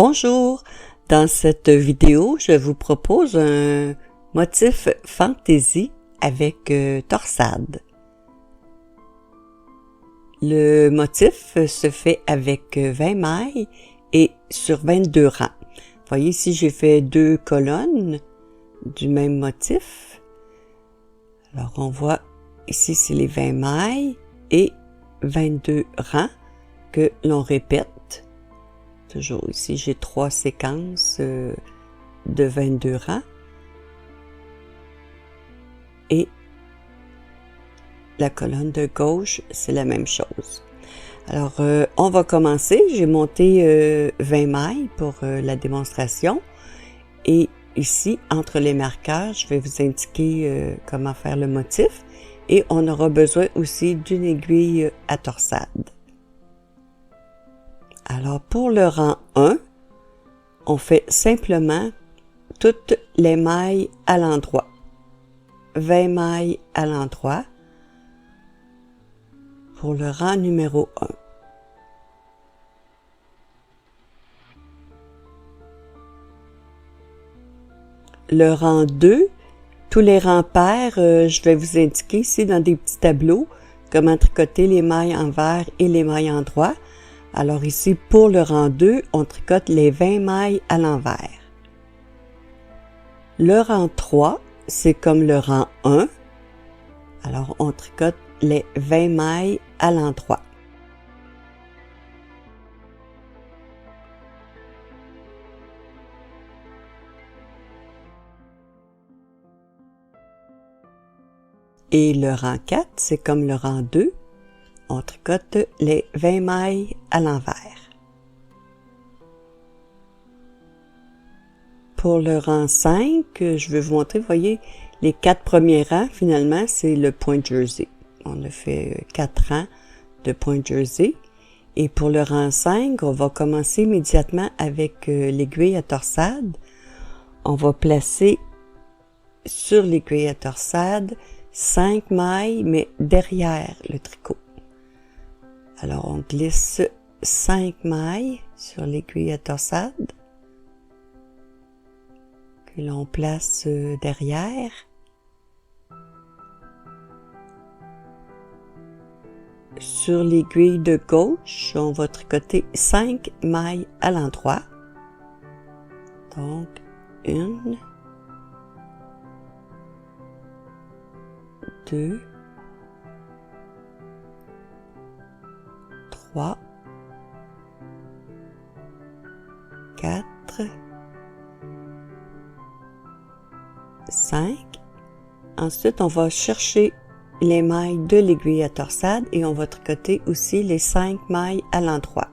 Bonjour! Dans cette vidéo, je vous propose un motif fantaisie avec torsade. Le motif se fait avec 20 mailles et sur 22 rangs. Vous voyez ici, j'ai fait 2 colonnes du même motif. Alors, on voit ici, c'est les 20 mailles et 22 rangs que l'on répète. Toujours ici, j'ai 3 séquences de 22 rangs. Et la colonne de gauche, c'est la même chose. Alors, on va commencer. J'ai monté 20 mailles pour la démonstration. Et ici, entre les marqueurs, je vais vous indiquer comment faire le motif. Et on aura besoin aussi d'une aiguille à torsade. Alors, pour le rang 1, on fait simplement toutes les mailles à l'endroit. 20 mailles à l'endroit pour le rang numéro 1. Le rang 2, tous les rangs pairs, je vais vous indiquer ici dans des petits tableaux comment tricoter les mailles envers et les mailles endroit. Alors ici, pour le rang 2, on tricote les 20 mailles à l'envers. Le rang 3, c'est comme le rang 1. Alors, on tricote les 20 mailles à l'endroit. Et le rang 4, c'est comme le rang 2. On tricote les 20 mailles à l'envers. Pour le rang 5, je vais vous montrer, vous voyez, les 4 premiers rangs, finalement, c'est le point jersey. On a fait 4 rangs de point jersey. Et pour le rang 5, on va commencer immédiatement avec l'aiguille à torsade. On va placer sur l'aiguille à torsade 5 mailles, mais derrière le tricot. Alors, on glisse 5 mailles sur l'aiguille à torsade que l'on place derrière. Sur l'aiguille de gauche, on va tricoter 5 mailles à l'endroit. Donc, 1, 2, 3, 4, 5. Ensuite, on va chercher les mailles de l'aiguille à torsade et on va tricoter aussi les 5 mailles à l'endroit.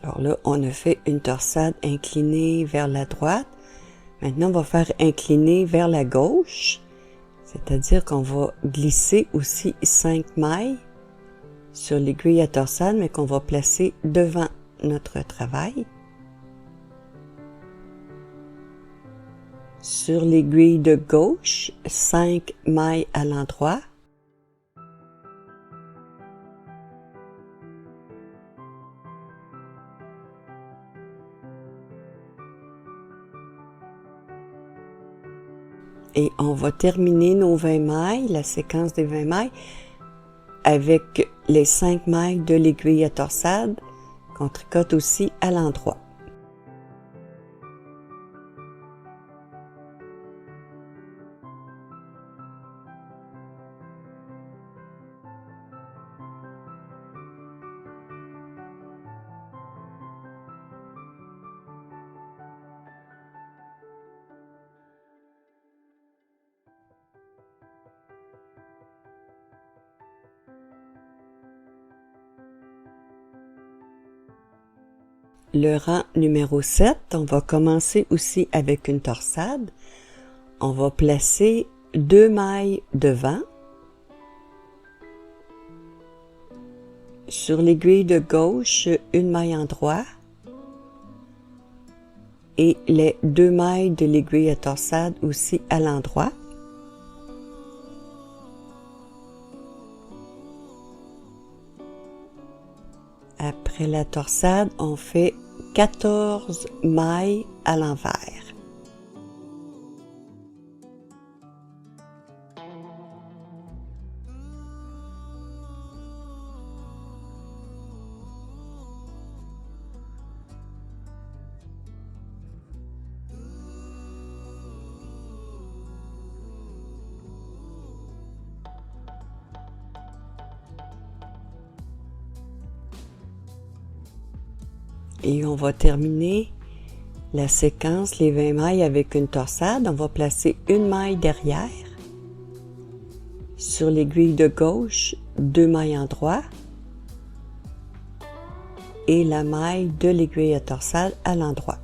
Alors là, on a fait une torsade inclinée vers la droite. Maintenant, on va faire incliner vers la gauche. C'est-à-dire qu'on va glisser aussi 5 mailles sur l'aiguille à torsade, mais qu'on va placer devant notre travail. Sur l'aiguille de gauche, 5 mailles à l'endroit. Et on va terminer nos 20 mailles, la séquence des 20 mailles, avec les 5 mailles de l'aiguille à torsade qu'on tricote aussi à l'endroit. Le rang numéro 7, on va commencer aussi avec une torsade. On va placer 2 mailles devant Sur l'aiguille de gauche, une maille en droit et les 2 mailles de l'aiguille à torsade aussi à l'endroit. Après la torsade, on fait 14 mailles à l'envers. Et on va terminer la séquence, les 20 mailles avec une torsade. On va placer une maille derrière. Sur l'aiguille de gauche, 2 mailles en droit. Et la maille de l'aiguille à torsade à l'endroit.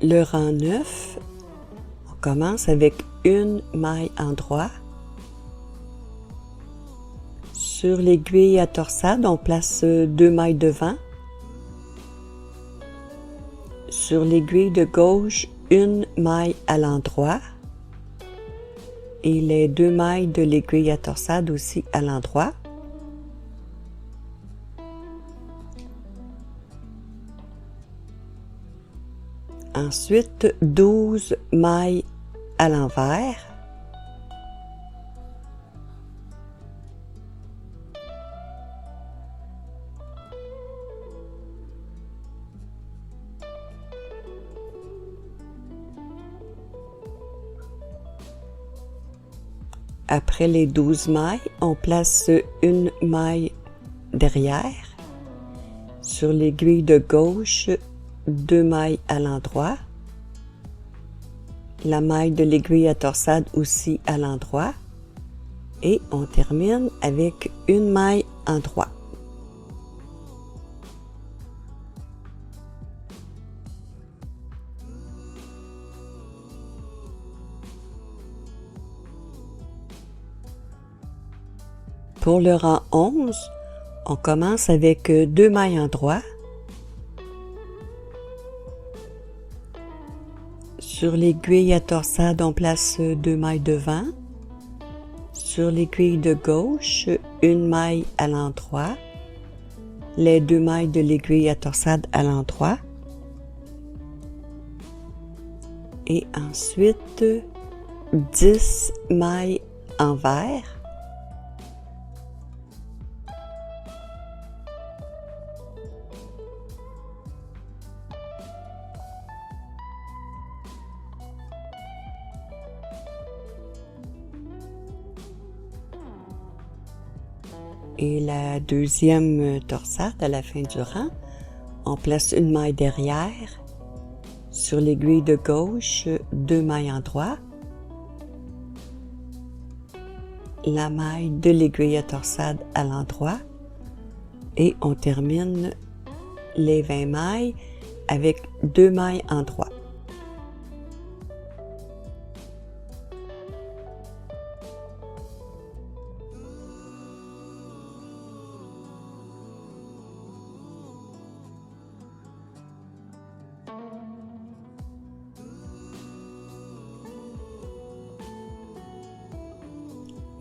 Le rang 9, on commence avec une maille en droit. Sur l'aiguille à torsade, on place 2 mailles devant. Sur l'aiguille de gauche, une maille à l'endroit. Et les 2 mailles de l'aiguille à torsade aussi à l'endroit. Ensuite, 12 mailles à l'envers. Après les 12 mailles, on place une maille derrière. Sur l'aiguille de gauche, 2 mailles à l'endroit, la maille de l'aiguille à torsade aussi à l'endroit et on termine avec une maille en droit. Pour le rang 11, on commence avec 2 mailles en droit. Sur l'aiguille à torsade, on place 2 mailles devant. Sur l'aiguille de gauche, une maille à l'endroit. Les 2 mailles de l'aiguille à torsade à l'endroit. Et ensuite, 10 mailles envers. Et la deuxième torsade à la fin du rang, on place une maille derrière. Sur l'aiguille de gauche, 2 mailles en droit. La maille de l'aiguille à torsade à l'endroit. Et on termine les 20 mailles avec 2 mailles en droit.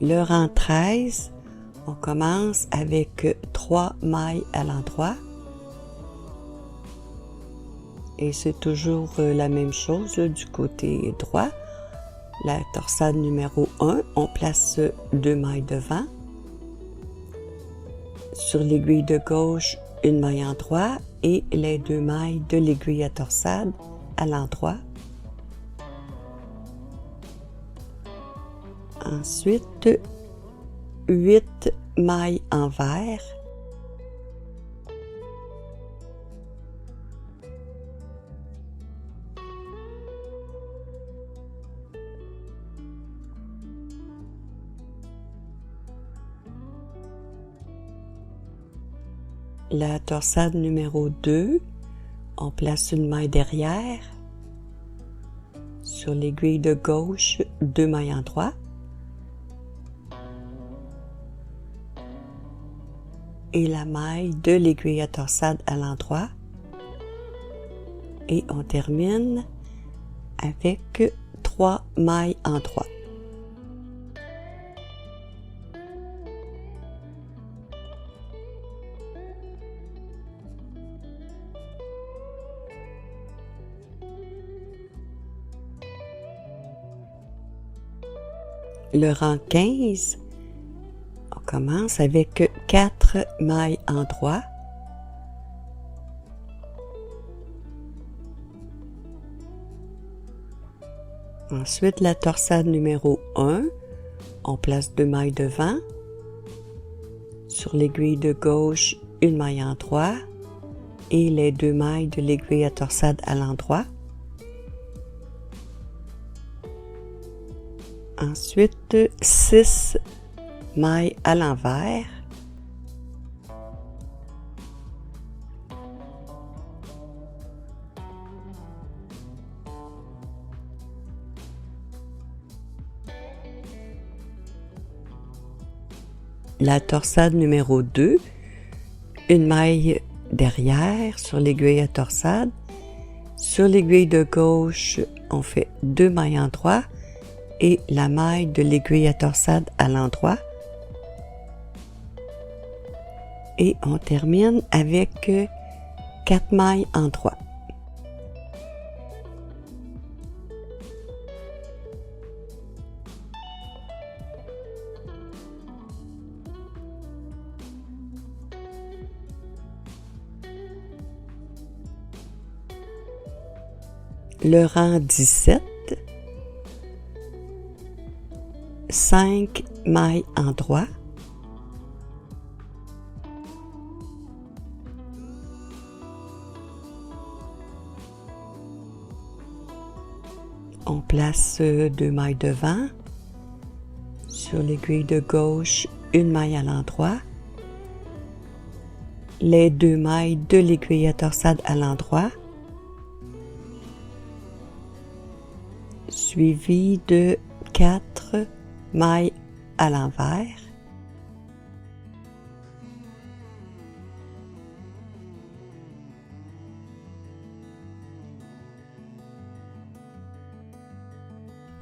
Le rang 13, on commence avec 3 mailles à l'endroit. Et c'est toujours la même chose du côté droit. La torsade numéro 1, on place 2 mailles devant. Sur l'aiguille de gauche, une maille en droit et les 2 mailles de l'aiguille à torsade à l'endroit. Ensuite, 8 mailles envers. La torsade numéro 2, on place une maille derrière. Sur l'aiguille de gauche, 2 mailles en droit. Et la maille de l'aiguille à torsade à l'endroit. Et on termine avec 3 mailles en droit. Le rang 15, on commence avec 4 mailles en droit. Ensuite, la torsade numéro 1, on place 2 mailles devant. Sur l'aiguille de gauche, une maille en droit et les 2 mailles de l'aiguille à torsade à l'endroit. Ensuite, 6 mailles à l'envers. La torsade numéro 2, une maille derrière sur l'aiguille à torsade. Sur l'aiguille de gauche, on fait 2 mailles en droit et la maille de l'aiguille à torsade à l'endroit. Et on termine avec 4 mailles en droit. Le rang 17, 5 mailles en droit. On place 2 mailles devant. Sur l'aiguille de gauche, une maille à l'endroit. Les 2 mailles de l'aiguille à torsade à l'endroit. Suivi de 4 mailles à l'envers.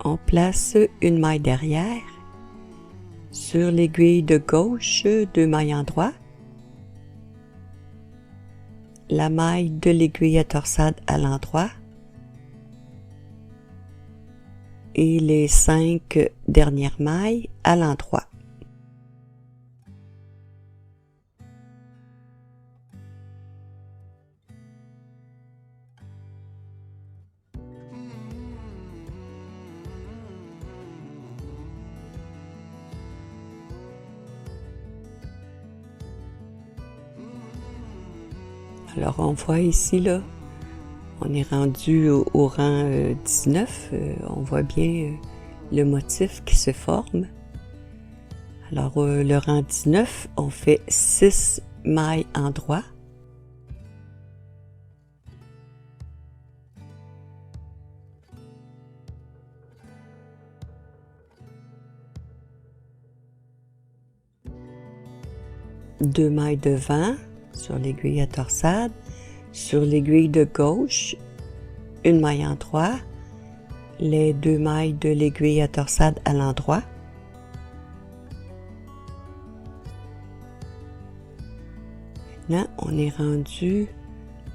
On place une maille derrière. Sur l'aiguille de gauche, 2 mailles en droit. La maille de l'aiguille à torsade à l'endroit. Et les 5 dernières mailles à l'endroit. Alors on voit ici là, on est rendu au rang 19, on voit bien le motif qui se forme. Alors le rang 19, on fait 6 mailles en droit. Deux mailles devant sur l'aiguille à torsade. Sur l'aiguille de gauche, une maille en droit, les 2 mailles de l'aiguille à torsade à l'endroit. Maintenant, on est rendu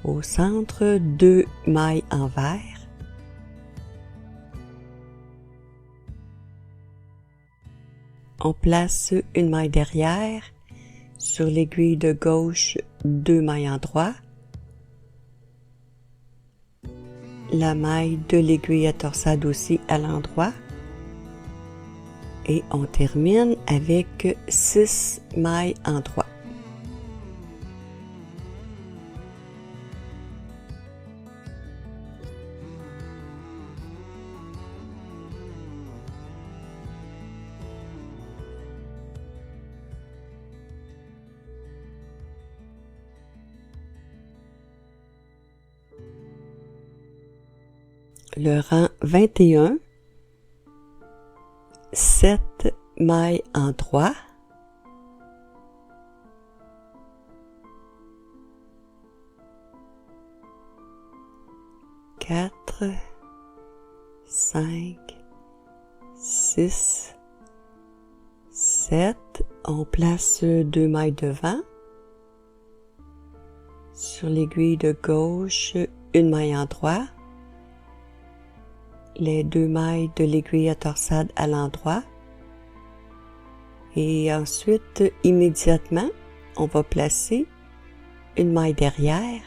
au centre, 2 mailles envers. On place une maille derrière, sur l'aiguille de gauche, 2 mailles en droit. La maille de l'aiguille à torsade aussi à l'endroit. Et on termine avec 6 mailles en droit. le rang 21, 7 mailles en droit, quatre, 5, 6, 7, on place 2 mailles devant, sur l'aiguille de gauche, une maille en droit, les 2 mailles de l'aiguille à torsade à l'endroit, et ensuite, immédiatement, on va placer une maille derrière,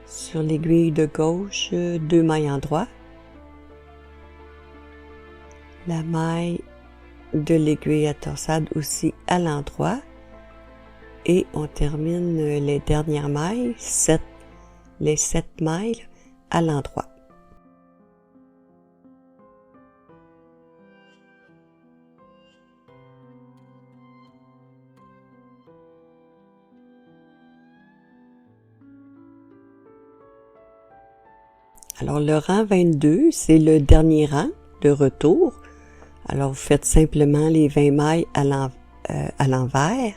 sur l'aiguille de gauche, 2 mailles en droit, la maille de l'aiguille à torsade aussi à l'endroit, et on termine les dernières mailles, les 7 mailles à l'endroit. Alors le rang 22, c'est le dernier rang de retour. Alors vous faites simplement les 20 mailles à l'envers.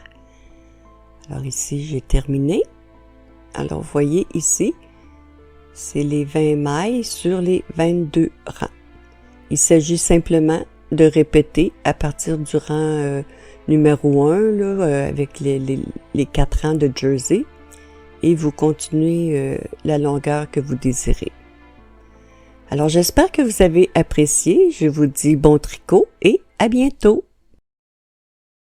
Alors ici, j'ai terminé. Alors vous voyez ici, c'est les 20 mailles sur les 22 rangs. Il s'agit simplement de répéter à partir du rang numéro 1, là, avec les 4 rangs de jersey, et vous continuez la longueur que vous désirez. Alors j'espère que vous avez apprécié. Je vous dis bon tricot et à bientôt!